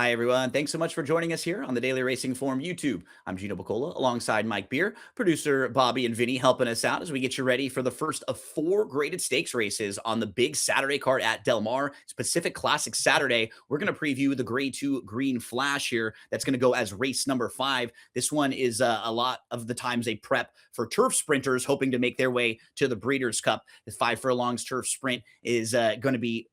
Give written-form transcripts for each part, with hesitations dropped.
Hi, everyone. Thanks so much for joining us here on the Daily Racing Form YouTube. I'm Gino Buccola alongside Mike Beer, producer Bobby and Vinny helping us out as we get you ready for the first of four graded stakes races on the big Saturday card at Del Mar. It's Pacific Classic Saturday. We're going to preview the Grade 2 Green Flash here. That's going to go as race number 5. This one is a lot of the times a prep for turf sprinters hoping to make their way to the Breeders' Cup. The 5 furlongs turf sprint is going to be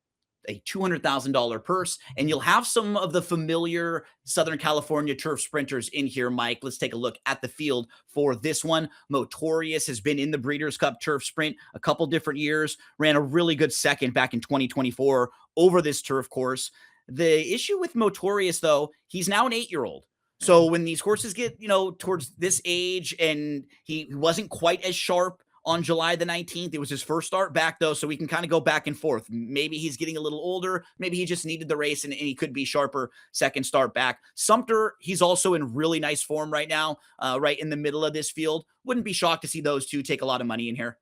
a $200,000 purse, and you'll have some of the familiar Southern California turf sprinters in here, Mike. Let's take a look at the field for this one. Motorious has been in the Breeders' Cup turf sprint a couple different years, ran a really good second back in 2024 over this turf course. The issue with Motorious, though, he's now an 8-year-old. So when these horses get, towards this age and he wasn't quite as sharp on July the 19th. It was his first start back, though, so we can kind of go back and forth. Maybe he's getting a little older. Maybe he just needed the race and he could be sharper second start back. Sumter, he's also in really nice form right now, right in the middle of this field. Wouldn't be shocked to see those two take a lot of money in here.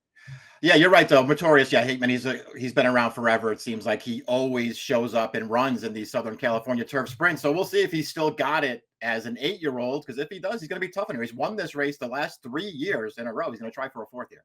Yeah, you're right, though. Motorious, yeah, he's been around forever. It seems like he always shows up and runs in these Southern California turf sprints. So we'll see if he's still got it as an 8-year-old, because if he does, he's going to be tough. He's won this race the last 3 years in a row. He's going to try for a fourth year.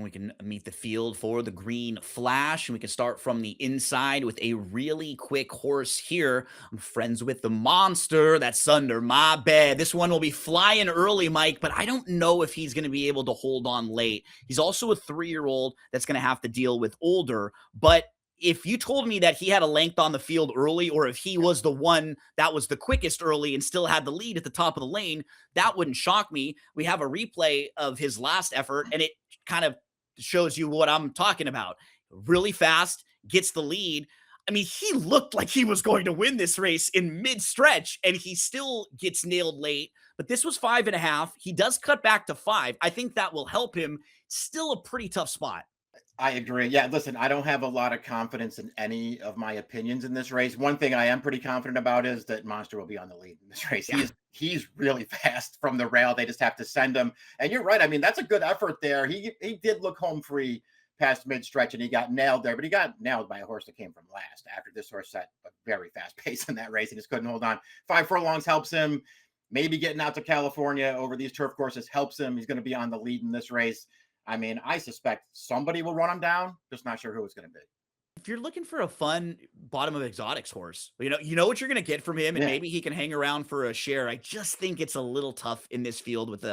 We can meet the field for the Green Flash, and we can start from the inside with a really quick horse here. I'm friends with the monster that's under my bed. This one will be flying early, Mike, but I don't know if he's going to be able to hold on late. He's also a 3-year-old that's going to have to deal with older, but if you told me that he had a length on the field early, or if he was the one that was the quickest early and still had the lead at the top of the lane, that wouldn't shock me. We have a replay of his last effort, and it kind of shows you what I'm talking about. Really fast, gets the lead. I mean, he looked like he was going to win this race in mid-stretch, and he still gets nailed late. But this was 5.5. He does cut back to 5. I think that will help him. Still a pretty tough spot. I agree. Yeah, listen, I don't have a lot of confidence in any of my opinions in this race. One thing I am pretty confident about is that Monster will be on the lead in this race. Yeah. He's really fast from the rail. They just have to send him. And you're right. I mean, that's a good effort there. He did look home free past mid-stretch, and he got nailed there, but he got nailed by a horse that came from last after this horse set a very fast pace in that race and just couldn't hold on. 5 furlongs helps him. Maybe getting out to California over these turf courses helps him. He's going to be on the lead in this race. I mean, I suspect somebody will run him down. Just not sure who it's going to be. If you're looking for a fun bottom of exotics horse, you know what you're going to get from him, and maybe he can hang around for a share. I just think it's a little tough in this field with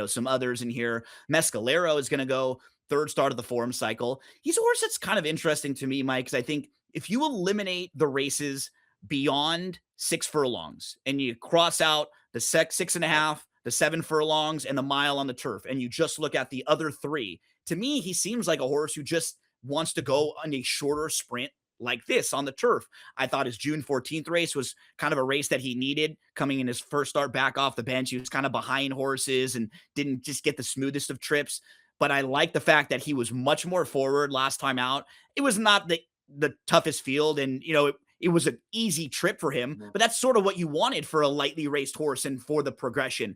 some others in here. Mescalero is going to go third start of the form cycle. He's a horse that's kind of interesting to me, Mike, because I think if you eliminate the races beyond 6 furlongs and you cross out the 6.5, the 7 furlongs, and the mile on the turf, and you just look at the other 3, to me, he seems like a horse who just wants to go on a shorter sprint like this on the turf. I thought his June 14th race was kind of a race that he needed coming in his first start back off the bench. He was kind of behind horses and didn't just get the smoothest of trips. But I like the fact that he was much more forward last time out. It was not the toughest field, and it was an easy trip for him, but that's sort of what you wanted for a lightly raced horse and for the progression.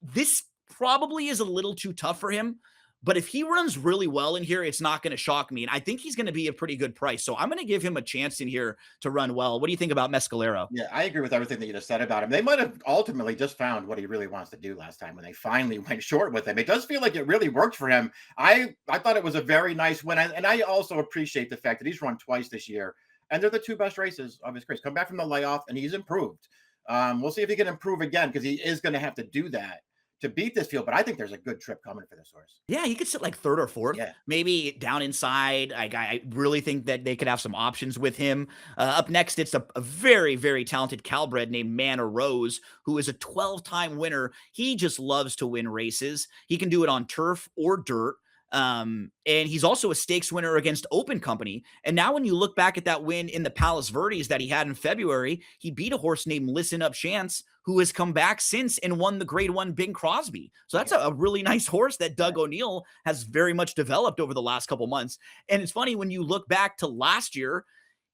This probably is a little too tough for him, but if he runs really well in here, it's not going to shock me. And I think he's going to be a pretty good price. So I'm going to give him a chance in here to run well. What do you think about Mescalero? Yeah, I agree with everything that you just said about him. They might have ultimately just found what he really wants to do last time when they finally went short with him. It does feel like it really worked for him. I thought it was a very nice win. And I also appreciate the fact that he's run twice this year. And they're the 2 best races of his career. Come back from the layoff, and he's improved. We'll see if he can improve again, because he is going to have to do that to beat this field. But I think there's a good trip coming for this horse. Yeah, he could sit like 3rd or 4th, maybe down inside. I really think that they could have some options with him. Up next, it's a very, very talented Calbred named Manor Rose, who is a 12-time winner. He just loves to win races. He can do it on turf or dirt. And he's also a stakes winner against Open Company. And now when you look back at that win in the Palos Verdes that he had in February, he beat a horse named Listen Up Chance, who has come back since and won the Grade 1 Bing Crosby. So that's a really nice horse that Doug O'Neill has very much developed over the last couple months. And it's funny, when you look back to last year,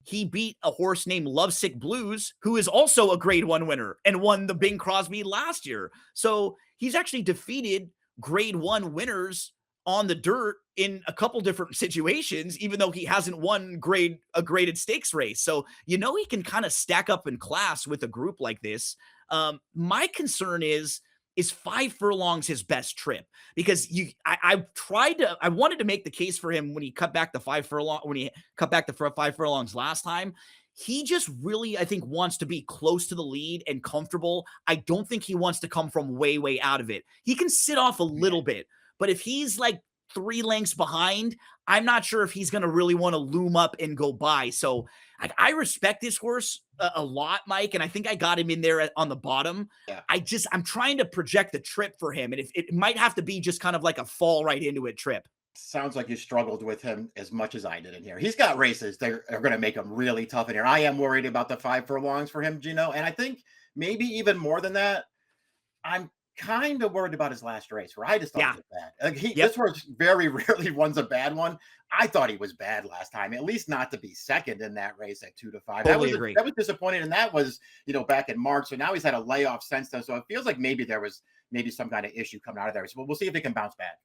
he beat a horse named Lovesick Blues, who is also a Grade 1 winner and won the Bing Crosby last year. So he's actually defeated Grade 1 winners on the dirt in a couple different situations, even though he hasn't won a graded stakes race. So, he can kind of stack up in class with a group like this. My concern is 5 furlongs his best trip? Because I wanted to make the case for him when he cut back the 5 furlongs last time. He just really, I think, wants to be close to the lead and comfortable. I don't think he wants to come from way, way out of it. He can sit off a little bit, but if he's like 3 lengths behind, I'm not sure if he's going to really want to loom up and go by. So I respect this horse a lot, Mike, and I think I got him in there on the bottom. Yeah. I'm trying to project the trip for him, and if it might have to be just kind of like a fall right into it trip. Sounds like you struggled with him as much as I did in here. He's got races that are going to make him really tough in here. I am worried about the 5 furlongs for him, Gino, and I think maybe even more than that, I'm kind of worried about his last race where I just thought he was bad. Like this horse very rarely runs a bad one. I thought he was bad last time, at least not to be second in that race at 2 to 5. Totally That was disappointing. And that was, back in March. So now he's had a layoff since then. So it feels like maybe there was some kind of issue coming out of there. So we'll see if he can bounce back.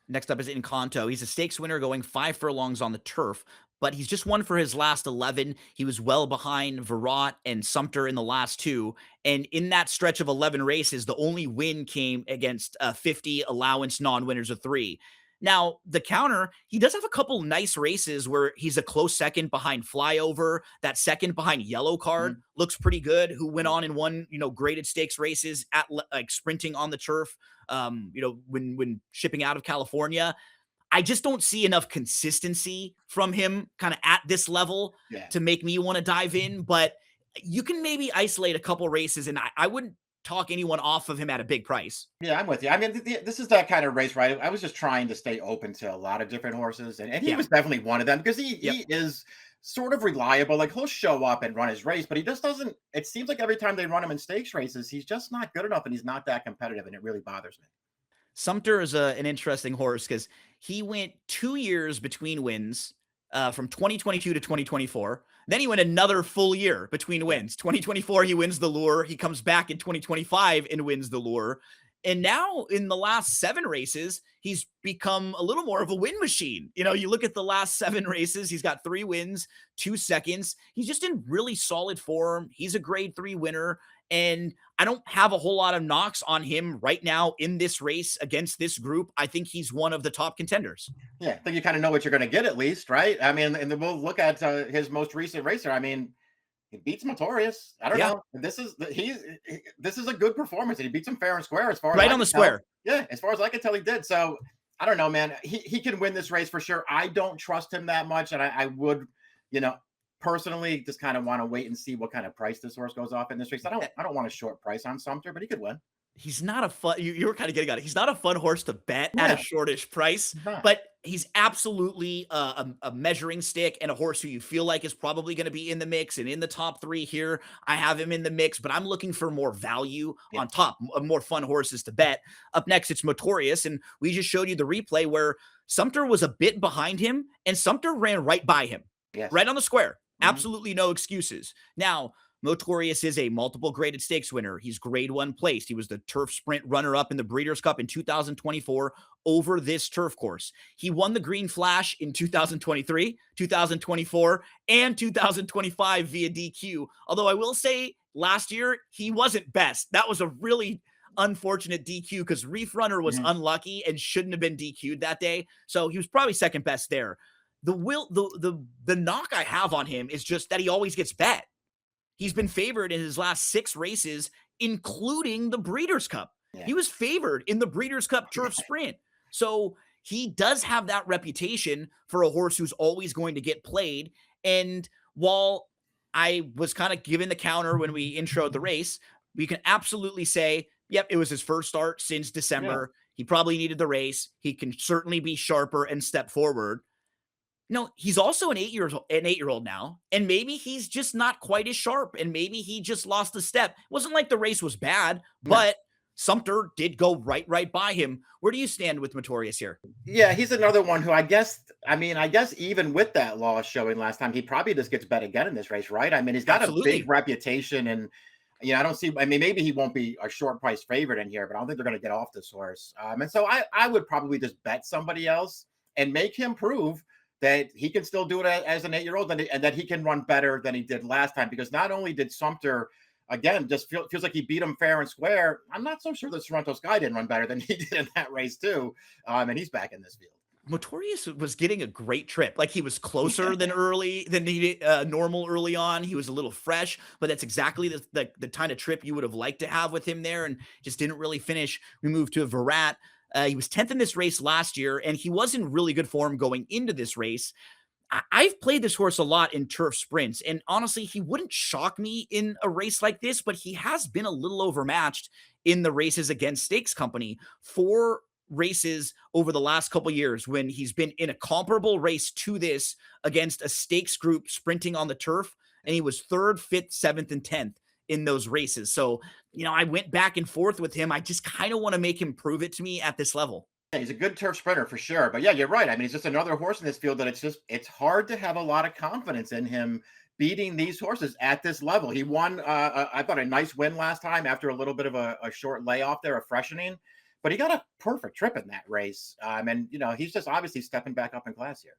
Next up is Incanto. He's a stakes winner going 5 furlongs on the turf, but he's just won for his last 11. He was well behind Virat and Sumter in the last 2. And in that stretch of 11 races, the only win came against 50 allowance non-winners of 3. Now, the counter, he does have a couple nice races where he's a close second behind Flyover. That second behind Yellow Card looks pretty good, who went on and won, graded stakes races at like sprinting on the turf, when shipping out of California. I just don't see enough consistency from him kind of at this level to make me want to dive in. But you can maybe isolate a couple races, and I wouldn't talk anyone off of him at a big price. Yeah, I'm with you. I mean, this is that kind of race, right? I was just trying to stay open to a lot of different horses, and he was definitely one of them because he is sort of reliable. Like he'll show up and run his race, but he just doesn't. It seems like every time they run him in stakes races, he's just not good enough, and he's not that competitive, and it really bothers me. Sumter is an interesting horse because he went 2 years between wins, from 2022 to 2024. Then he went another full year between wins. 2024, he wins the Lure. He comes back in 2025 and wins the Lure. And now in the last 7 races, he's become a little more of a win machine. You look at the last 7 races, he's got 3 wins, 2 seconds. He's just in really solid form. He's a grade 3 winner. And I don't have a whole lot of knocks on him right now in this race against this group. I think he's one of the top contenders. Yeah, I think you kind of know what you're going to get at least, right? I mean, and then we'll look at his most recent racer. I mean, he beats Motorious. I don't know. This is a good performance, and he beats him fair and square as far as right on the square. Yeah, as far as I can tell, he did. So I don't know, man. He can win this race for sure. I don't trust him that much, and I would, personally just kind of want to wait and see what kind of price this horse goes off in this race. I don't want a short price on Sumter, but he could win. He's not a fun. You were kind of getting at it. He's not a fun horse to bet at a shortish price, but he's absolutely a measuring stick and a horse who you feel like is probably going to be in the mix and in the top 3 here. I have him in the mix, but I'm looking for more value on top, more fun horses to bet. Up next, it's Motorious, and we just showed you the replay where Sumter was a bit behind him, and Sumter ran right by him, right on the square. Absolutely no excuses. Now, Motorious is a multiple graded stakes winner. He's grade 1 placed. He was the turf sprint runner-up in the Breeders' Cup in 2024 over this turf course. He won the Green Flash in 2023, 2024, and 2025 via DQ. Although I will say last year, he wasn't best. That was a really unfortunate DQ because Reef Runner was unlucky and shouldn't have been DQ'd that day. So he was probably second best there. The knock I have on him is just that he always gets bet. He's been favored in his last 6 races, including the Breeders' Cup. He was favored in the Breeders' Cup Turf Sprint. So he does have that reputation for a horse who's always going to get played. And while I was kind of given the counter when we introed the race, we can absolutely say, yep, it was his first start since December. He probably needed the race. He can certainly be sharper and step forward. No, he's also an 8-year-old now, and maybe he's just not quite as sharp, and maybe he just lost a step. It wasn't like the race was bad, but Sumter did go right by him. Where do you stand with Motorious here? Yeah, he's another one who I guess even with that loss showing last time, he probably just gets bet again in this race, right? I mean, he's got a big reputation, and I don't see. I mean, maybe he won't be a short price favorite in here, but I don't think they're going to get off this horse. And so I would probably just bet somebody else and make him prove that he can still do it as an 8-year-old, and that he can run better than he did last time. Because not only did Sumter, again, just feels like he beat him fair and square, I'm not so sure that Sorrento Sky didn't run better than he did in that race too. And he's back in this field. Motorious was getting a great trip. Like, he was closer than normal early on. He was a little fresh, but that's exactly the kind of trip you would have liked to have with him there, and just didn't really finish. We moved to Virat. He was 10th in this race last year, and he was in really good form going into this race. I've played this horse a lot in turf sprints, and honestly, he wouldn't shock me in a race like this, but he has been a little overmatched in the races against Stakes Company. 4 races over the last couple years when he's been in a comparable race to this against a stakes group sprinting on the turf, and he was 3rd, 5th, 7th, and 10th in those races. So, I went back and forth with him. I just kind of want to make him prove it to me at this level. Yeah, he's a good turf sprinter for sure. But yeah, you're right. I mean, he's just another horse in this field that it's hard to have a lot of confidence in him beating these horses at this level. He won, I thought, a nice win last time after a little bit of a short layoff there, a freshening. But he got a perfect trip in that race. And, he's just obviously stepping back up in class here.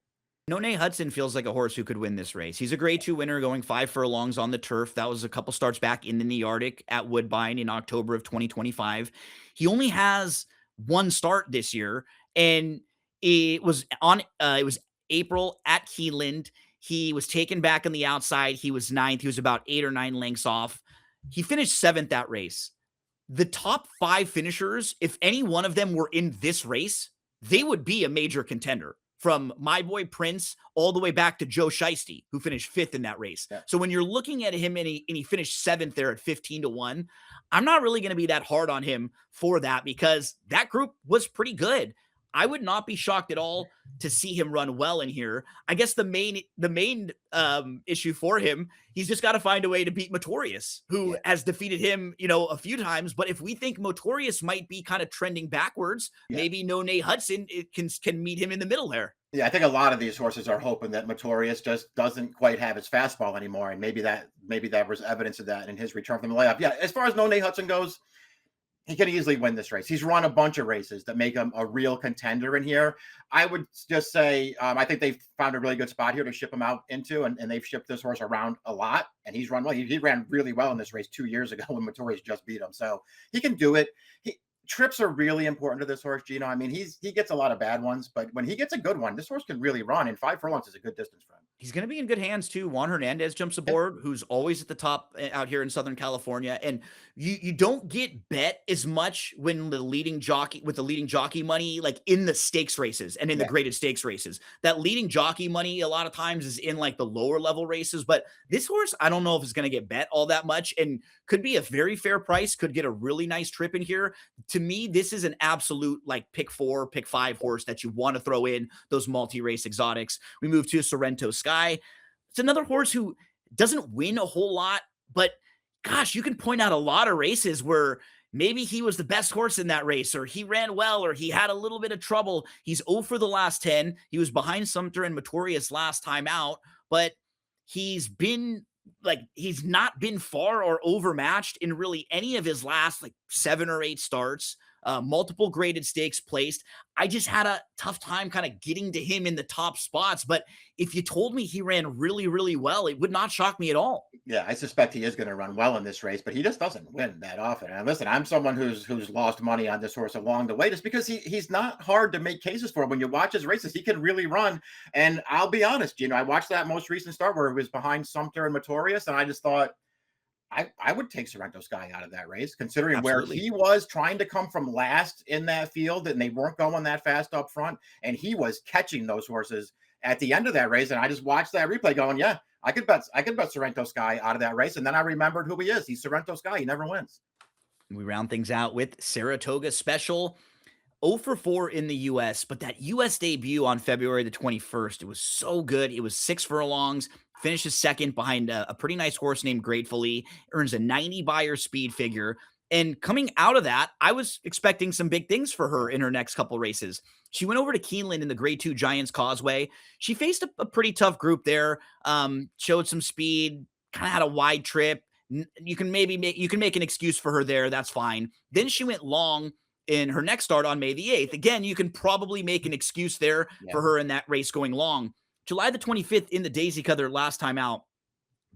Nay Hudson feels like a horse who could win this race. He's a grade 2 winner going 5 furlongs on the turf. That was a couple starts back in the Arctic at Woodbine in October of 2025. He only has 1 start this year, and it was April at Keeneland. He was taken back on the outside. He was 9th. He was about 8 or 9 lengths off. He finished 7th that race. The top 5 finishers, if any one of them were in this race, they would be a major contender, from my boy Prince all the way back to Joe Shiesty, who finished 5th in that race. Yeah. So when you're looking at him and he finished 7th there at 15-1, I'm not really going to be that hard on him for that, because that group was pretty good. I would not be shocked at all to see him run well in here. I guess the main issue for him, he's just got to find a way to beat Motorious, who has defeated him, a few times. But if we think Motorious might be kind of trending backwards, maybe Nay Hudson can meet him in the middle there. Yeah, I think a lot of these horses are hoping that Motorious just doesn't quite have his fastball anymore, and maybe that was evidence of that in his return from the layoff. Yeah, as far as Nay Hudson goes, he could easily win this race. He's run a bunch of races that make him a real contender in here. I would just say, I think they've found a really good spot here to ship him out into, and they've shipped this horse around a lot, and he's run well. He ran really well in this race 2 years ago when Motorious just beat him. So he can do it. Trips are really important to this horse, Gino. I mean, he gets a lot of bad ones, but when he gets a good one, this horse can really run, and 5 furlongs is a good distance for him. He's going to be in good hands too. Juan Hernandez jumps aboard, who's always at the top out here in Southern California. And you don't get bet as much when the leading jockey money, like in the stakes races and in the graded stakes races. That leading jockey money a lot of times is in like the lower level races. But this horse, I don't know if it's going to get bet all that much, and could be a very fair price, could get a really nice trip in here. To me, this is an absolute like pick 4, pick 5 horse that you want to throw in those multi-race exotics. We move to Sorrento Sky. It's another horse who doesn't win a whole lot, but gosh, you can point out a lot of races where maybe he was the best horse in that race, or he ran well, or he had a little bit of trouble. He's 0 for the last 10. He was behind Sumter and Motorious last time out, but he's not been far or overmatched in really any of his last 7 or 8 starts. Multiple graded stakes placed. I just had a tough time kind of getting to him in the top spots. But if you told me he ran really, really well, it would not shock me at all. Yeah, I suspect he is going to run well in this race, but he just doesn't win that often. And listen, I'm someone who's lost money on this horse along the way, just because he's not hard to make cases for. When you watch his races, he can really run. And I'll be honest, I watched that most recent start where it was behind Sumter and Motorious, and I just thought, I would take Sorrento Sky out of that race, considering where he was trying to come from last in that field, and they weren't going that fast up front, and he was catching those horses at the end of that race. And I just watched that replay going, yeah, I could bet Sorrento Sky out of that race. And then I remembered who he is. He's Sorrento Sky. He never wins. We round things out with Saratoga Special. 0 for 4 in the U.S., but that U.S. debut on February the 21st, it was so good. It was 6 furlongs, finishes second behind a pretty nice horse named Gratefully, earns a 90 Beyer speed figure. And coming out of that, I was expecting some big things for her in her next couple races. She went over to Keeneland in the Grade 2 Giants Causeway. She faced a pretty tough group there, showed some speed, kind of had a wide trip, You can make an excuse for her there. That's fine. Then she went long in her next start on May the 8th. Again, you can probably make an excuse there Yeah. for her in that race going long. July the 25th in the Daisy Cutter last time out,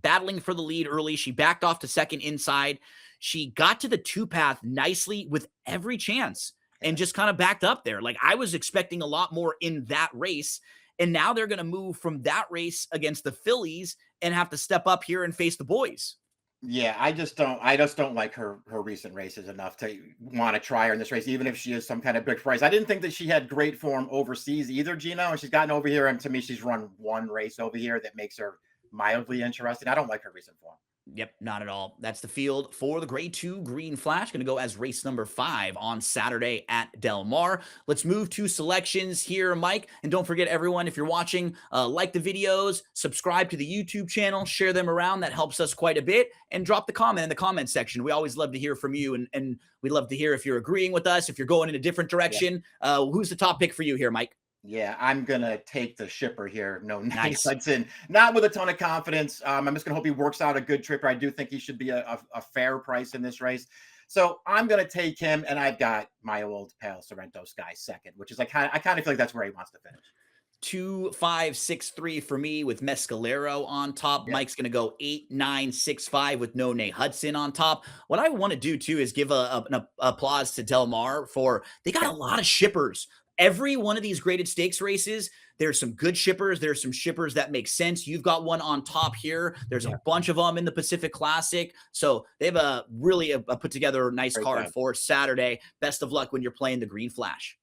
battling for the lead early. She backed off to second inside. She got to the two path nicely with every chance and just kind of backed up there. Like, I was expecting a lot more in that race. And now they're going to move from that race against the fillies and have to step up here and face the boys. Yeah, I just don't like her recent races enough to want to try her in this race, even if she is some kind of big price. I didn't think that she had great form overseas either, Gino, and she's gotten over here, and to me, she's run one race over here that makes her mildly interesting. I don't like her recent form. Yep, not at all. That's the field for the Grade 2 Green Flash. Going to go as race number 5 on Saturday at Del Mar. Let's move to selections here, Mike. And don't forget, everyone, if you're watching, like the videos, subscribe to the YouTube channel, share them around. That helps us quite a bit. And drop the comment in the comment section. We always love to hear from you. And we'd love to hear if you're agreeing with us, if you're going in a different direction. Who's the top pick for you here, Mike? Yeah, I'm gonna take the shipper here. No, Nay Nice. Hudson. Not with a ton of confidence. I'm just gonna hope he works out a good tripper. I do think he should be a fair price in this race. So I'm gonna take him, and I've got my old pal Sorrento Sky second, which is like I kind of feel like that's where he wants to finish. 2, 5, 6, 3 for me with Mescalero on top. Yeah. Mike's going to go 8, 9, 6, 5 with no Nay Hudson on top. What I want to do too is give an applause to Del Mar for they got a lot of shippers. Every one of these graded stakes races, there's some good shippers. There's some shippers that make sense. You've got one on top here. There's a bunch of them in the Pacific Classic. So they have a really put together a nice Great card job. for Saturday. Best of luck when you're playing the Green Flash.